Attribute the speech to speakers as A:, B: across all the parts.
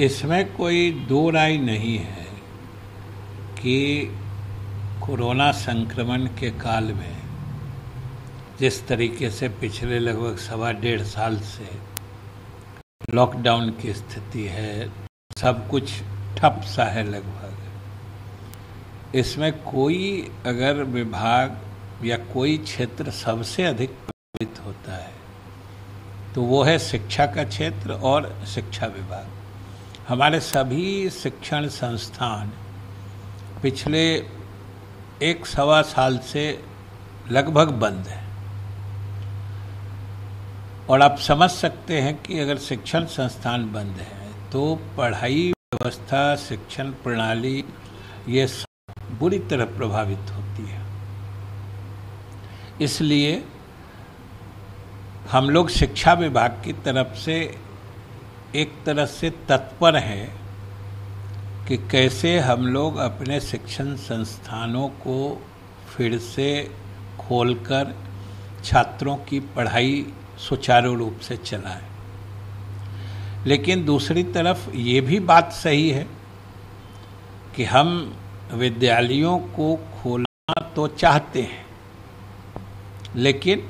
A: इसमें कोई दो राय नहीं है कि कोरोना संक्रमण के काल में जिस तरीके से पिछले लगभग 1.5 साल से लॉकडाउन की स्थिति है, सब कुछ ठप सा है लगभग। इसमें कोई अगर विभाग या कोई क्षेत्र सबसे अधिक प्रभावित होता है तो वो है शिक्षा का क्षेत्र और शिक्षा विभाग। हमारे सभी शिक्षण संस्थान पिछले 1-1.25 साल से लगभग बंद है। और आप समझ सकते हैं कि अगर शिक्षण संस्थान बंद है तो पढ़ाई व्यवस्था, शिक्षण प्रणाली ये बुरी तरह प्रभावित होती है। इसलिए हम लोग शिक्षा विभाग की तरफ से एक तरह से तत्पर हैं कि कैसे हम लोग अपने शिक्षण संस्थानों को फिर से खोलकर छात्रों की पढ़ाई सुचारू रूप से चलाएं। लेकिन दूसरी तरफ ये भी बात सही है कि हम विद्यालयों को खोलना तो चाहते हैं, लेकिन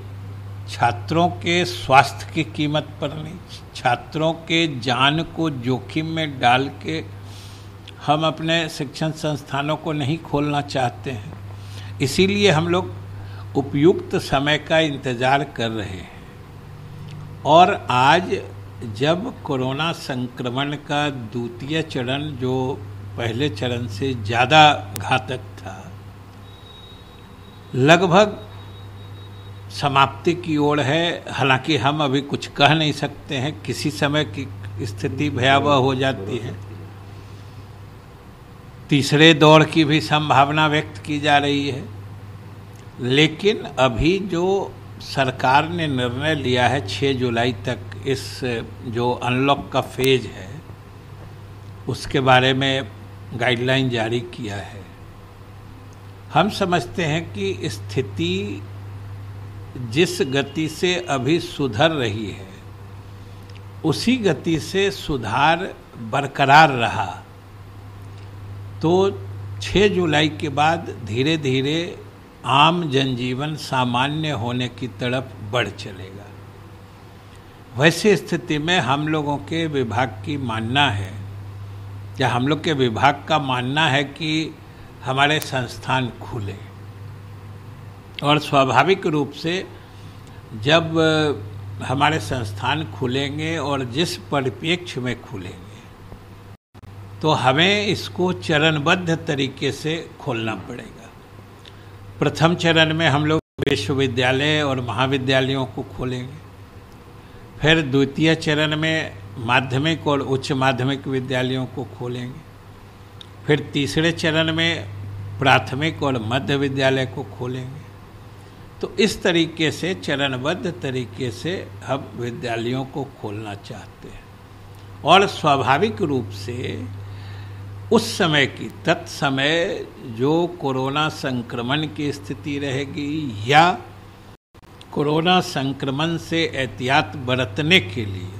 A: छात्रों के स्वास्थ्य की कीमत पर नहीं, छात्रों के जान को जोखिम में डाल के हम अपने शिक्षण संस्थानों को नहीं खोलना चाहते हैं। इसीलिए हम लोग उपयुक्त समय का इंतजार कर रहे हैं। और आज जब कोरोना संक्रमण का द्वितीय चरण, जो पहले चरण से ज़्यादा घातक था, लगभग समाप्ति की ओर है। हालांकि हम अभी कुछ कह नहीं सकते हैं, किसी समय की स्थिति भयावह हो जाती है। तीसरे दौर की भी संभावना व्यक्त की जा रही है। लेकिन अभी जो सरकार ने निर्णय लिया है 6 जुलाई तक इस जो अनलॉक का फेज है उसके बारे में गाइडलाइन जारी किया है, हम समझते हैं कि स्थिति जिस गति से अभी सुधर रही है उसी गति से सुधार बरकरार रहा तो 6 जुलाई के बाद धीरे धीरे आम जनजीवन सामान्य होने की तरफ बढ़ चलेगा। वैसी स्थिति में हम लोगों के विभाग की मानना है, या हम लोग के विभाग का मानना है कि हमारे संस्थान खुले। और स्वाभाविक रूप से जब हमारे संस्थान खुलेंगे और जिस परिप्रेक्ष्य में खुलेंगे तो हमें इसको चरणबद्ध तरीके से खोलना पड़ेगा। प्रथम चरण में हम लोग विश्वविद्यालय और महाविद्यालयों को खोलेंगे। फिर द्वितीय चरण में माध्यमिक और उच्च माध्यमिक विद्यालयों को खोलेंगे। फिर तीसरे चरण में प्राथमिक और मध्य विद्यालय को खोलेंगे। तो इस तरीके से चरणबद्ध तरीके से हम विद्यालयों को खोलना चाहते हैं। और स्वाभाविक रूप से उस समय की तत्समय जो कोरोना संक्रमण की स्थिति रहेगी या कोरोना संक्रमण से एहतियात बरतने के लिए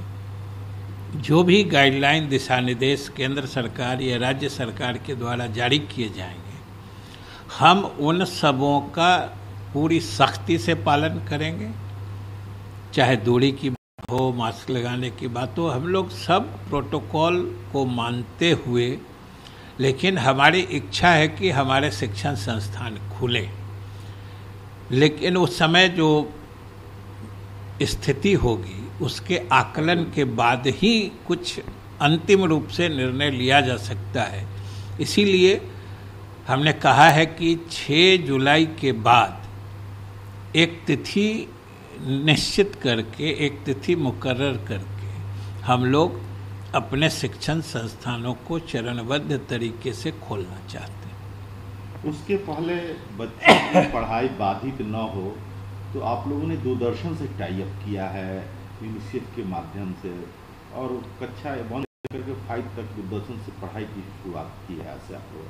A: जो भी गाइडलाइन, दिशा निर्देश केंद्र सरकार या राज्य सरकार के द्वारा जारी किए जाएंगे, हम उन सबों का पूरी सख्ती से पालन करेंगे। चाहे दूरी की बात हो, मास्क लगाने की बात हो, हम लोग सब प्रोटोकॉल को मानते हुए, लेकिन हमारी इच्छा है कि हमारे शिक्षण संस्थान खुले। लेकिन उस समय जो स्थिति होगी उसके आकलन के बाद ही कुछ अंतिम रूप से निर्णय लिया जा सकता है। इसीलिए हमने कहा है कि 6 जुलाई के बाद एक तिथि निश्चित करके, एक तिथि मुकर्रर करके हम लोग अपने शिक्षण संस्थानों को चरणबद्ध तरीके से खोलना चाहते हैं।
B: उसके पहले बच्चों की पढ़ाई बाधित न हो तो आप लोगों ने दूरदर्शन से टाई अप किया है यूनिसेफ के माध्यम से, और कक्षा 1 करके 5 तक दूरदर्शन से पढ़ाई की शुरुआत की है ऐसे आप लोग।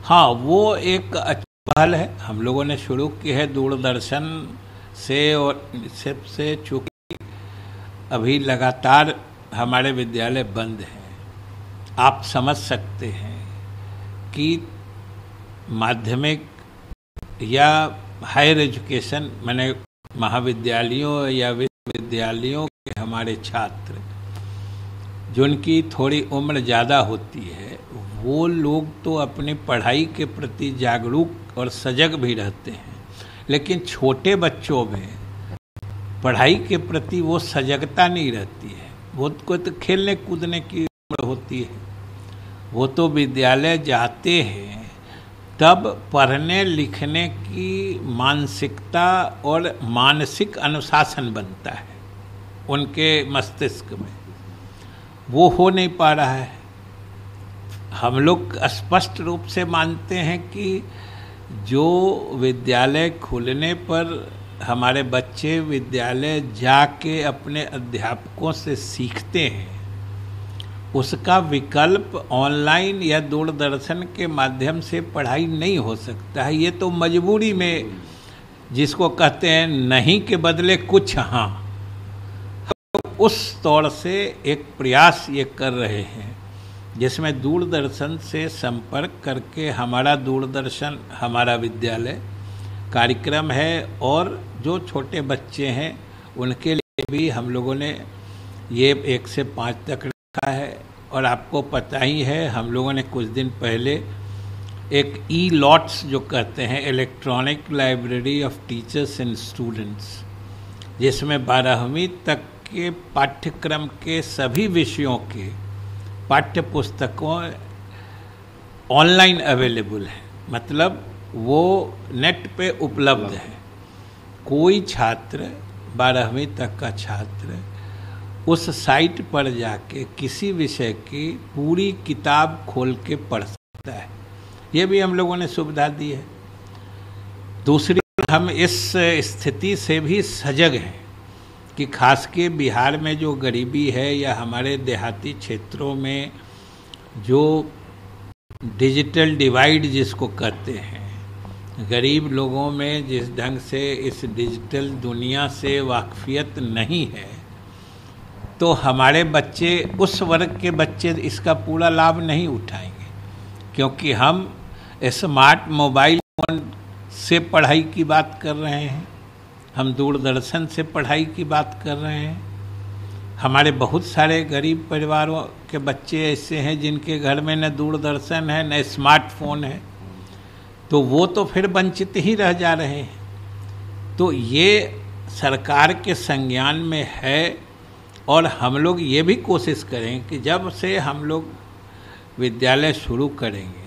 A: हाँ, वो एक अच्छा पहल है, हम लोगों ने शुरू की है दूरदर्शन से। और यूनिसेफ से चूँकि अभी लगातार हमारे विद्यालय बंद हैं आप समझ सकते हैं कि माध्यमिक या हायर एजुकेशन माने महाविद्यालयों या विश्वविद्यालयों के हमारे छात्र जिनकी थोड़ी उम्र ज़्यादा होती है, वो लोग तो अपनी पढ़ाई के प्रति जागरूक और सजग भी रहते हैं, लेकिन छोटे बच्चों में पढ़ाई के प्रति वो सजगता नहीं रहती है। वो को तो खेलने कूदने की उम्र होती है, वो तो विद्यालय जाते हैं तब पढ़ने लिखने की मानसिकता और मानसिक अनुशासन बनता है उनके मस्तिष्क में, वो हो नहीं पा रहा है। हम लोग स्पष्ट रूप से मानते हैं कि जो विद्यालय खुलने पर हमारे बच्चे विद्यालय जाके अपने अध्यापकों से सीखते हैं, उसका विकल्प ऑनलाइन या दूरदर्शन के माध्यम से पढ़ाई नहीं हो सकता है। ये तो मजबूरी में, जिसको कहते हैं नहीं के बदले कुछ हाँ, उस तौर से एक प्रयास ये कर रहे हैं जिसमें दूरदर्शन से संपर्क करके हमारा दूरदर्शन हमारा विद्यालय कार्यक्रम है, और जो छोटे बच्चे हैं उनके लिए भी हम लोगों ने ये 1 से 5 तक रखा है। और आपको पता ही है, हम लोगों ने कुछ दिन पहले एक ई-लॉट्स जो कहते हैं, electronic library of teachers and students, जिसमें 12वीं तक के पाठ्यक्रम के सभी विषयों के पाठ्य पुस्तकों ऑनलाइन अवेलेबल है, मतलब वो नेट पे उपलब्ध है। कोई छात्र 12वीं तक का छात्र उस साइट पर जाके किसी विषय की पूरी किताब खोल के पढ़ सकता है। ये भी हम लोगों ने सुविधा दी है। दूसरी हम इस स्थिति से भी सजग हैं कि खास के बिहार में जो गरीबी है या हमारे देहाती क्षेत्रों में जो डिजिटल डिवाइड जिसको कहते हैं, गरीब लोगों में जिस ढंग से इस डिजिटल दुनिया से वाकफियत नहीं है, तो हमारे बच्चे, उस वर्ग के बच्चे इसका पूरा लाभ नहीं उठाएंगे, क्योंकि हम स्मार्ट मोबाइल फोन से पढ़ाई की बात कर रहे हैं, हम दूरदर्शन से पढ़ाई की बात कर रहे हैं। हमारे बहुत सारे गरीब परिवारों के बच्चे ऐसे हैं जिनके घर में न दूरदर्शन है न स्मार्टफोन है, तो वो तो फिर वंचित ही रह जा रहे हैं। तो ये सरकार के संज्ञान में है, और हम लोग ये भी कोशिश करें कि जब से हम लोग विद्यालय शुरू करेंगे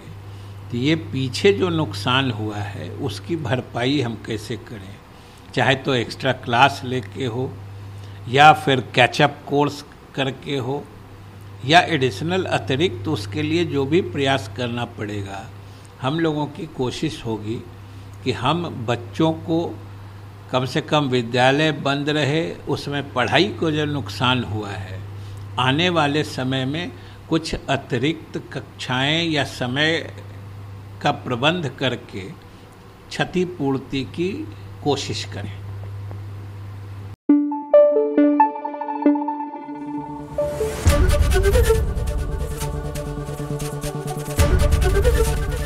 A: तो ये पीछे जो नुकसान हुआ है उसकी भरपाई हम कैसे करें, चाहे तो एक्स्ट्रा क्लास लेके हो या फिर कैचअप कोर्स करके हो या एडिशनल अतिरिक्त, उसके लिए जो भी प्रयास करना पड़ेगा, हम लोगों की कोशिश होगी कि हम बच्चों को कम से कम विद्यालय बंद रहे, उसमें पढ़ाई को जो नुकसान हुआ है, आने वाले समय में कुछ अतिरिक्त कक्षाएं या समय का प्रबंध करके क्षतिपूर्ति की कोशिश करें।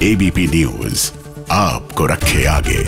C: एबीपी न्यूज आपको रखे आगे।